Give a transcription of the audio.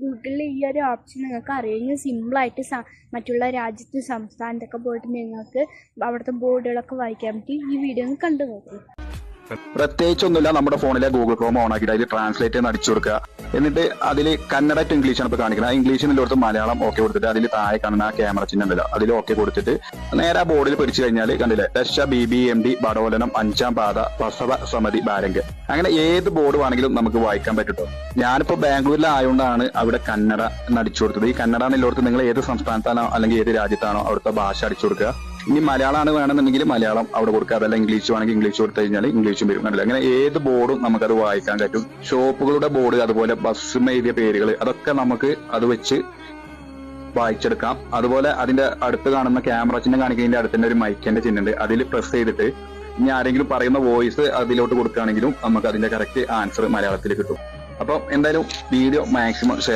ഗൂഗിളിൽ ഈ ഒരു ഓപ്ഷൻ നിങ്ങൾക്ക് അറിയാമെങ്കിൽ സിമ്പിളായിട്ട് മറ്റുള്ള രാജ്യത്ത് സംസ്ഥാനത്തൊക്കെ പോയിട്ട് നിങ്ങൾക്ക് അവിടുത്തെ ബോർഡുകളൊക്കെ വായിക്കാൻ പറ്റി. ഈ വീഡിയോ ഒന്ന് കണ്ടു നോക്കൂ. പ്രത്യേകിച്ചൊന്നുമില്ല, നമ്മുടെ ഫോണിലെ ഗൂഗിൾ ക്രോം ഓൺ ആക്കിയിട്ട് അതിൽ ട്രാൻസ്ലേറ്റ് എന്ന് അടിച്ചു കൊടുക്കുക. എന്നിട്ട് അതിൽ കന്നഡ ടു ഇംഗ്ലീഷാണ് ഇപ്പോൾ കാണിക്കുന്നത്. ആ ഇംഗ്ലീഷിനുള്ളടത്ത് മലയാളം ഓക്കെ കൊടുത്തിട്ട് അതിൽ താഴെ കാണുന്ന ആ ക്യാമറ ചിഹ്നം ഉണ്ടല്ലോ അതിൽ ഓക്കെ കൊടുത്തിട്ട് നേരെ ആ ബോർഡിൽ പിടിച്ചു കഴിഞ്ഞാൽ കണ്ടില്ലേ, ദശ BBMD ബഡോലനം 5ാം പാത പ്രസവ സമിതി ബാരങ്ക്. അങ്ങനെ ഏത് ബോർഡ് വേണമെങ്കിലും നമുക്ക് വായിക്കാൻ പറ്റുട്ടോ. ഞാനിപ്പോൾ ബാംഗ്ലൂരിലായതുകൊണ്ടാണ് അവിടെ കന്നഡ എന്ന് അടിച്ചു കൊടുത്തത്. ഈ കന്നഡ എന്നുള്ളടത്ത് നിങ്ങൾ ഏത് സംസ്ഥാനത്താണോ അല്ലെങ്കിൽ ഏത് രാജ്യത്താണോ അവിടുത്തെ ഭാഷ അടിച്ചു കൊടുക്കുക. ഇനി മലയാളമാണ് വേണമെന്നുണ്ടെങ്കിൽ മലയാളം അവിടെ കൊടുക്കുക, അതല്ല ഇംഗ്ലീഷ് വേണമെങ്കിൽ ഇംഗ്ലീഷ് കൊടുത്തു കഴിഞ്ഞാൽ ഇംഗ്ലീഷും വരും. കണ്ടില്ല, അങ്ങനെ ഏത് ബോർഡും നമുക്കത് വായിക്കാൻ പറ്റും. ഷോപ്പുകളുടെ ബോർഡ്, അതുപോലെ ബസ് എഴുതിയ പേരുകൾ, അതൊക്കെ നമുക്ക് അത് വെച്ച് വായിച്ചെടുക്കാം. അതുപോലെ അതിന്റെ അടുത്ത് കാണുന്ന ക്യാമറ ചിഹ്നം കാണിക്കുന്നതിന്റെ അടുത്ത് തന്നെ ഒരു മൈക്കിന്റെ ചിഹ്നം ഉണ്ട്. അതിൽ പ്രസ് ചെയ്തിട്ട് ഇനി ആരെങ്കിലും പറയുന്ന വോയിസ് അതിലോട്ട് കൊടുക്കുകയാണെങ്കിലും നമുക്ക് അതിന്റെ കറക്റ്റ് ആൻസർ മലയാളത്തിൽ കിട്ടും. അപ്പം എന്തായാലും വീഡിയോ മാക്സിമം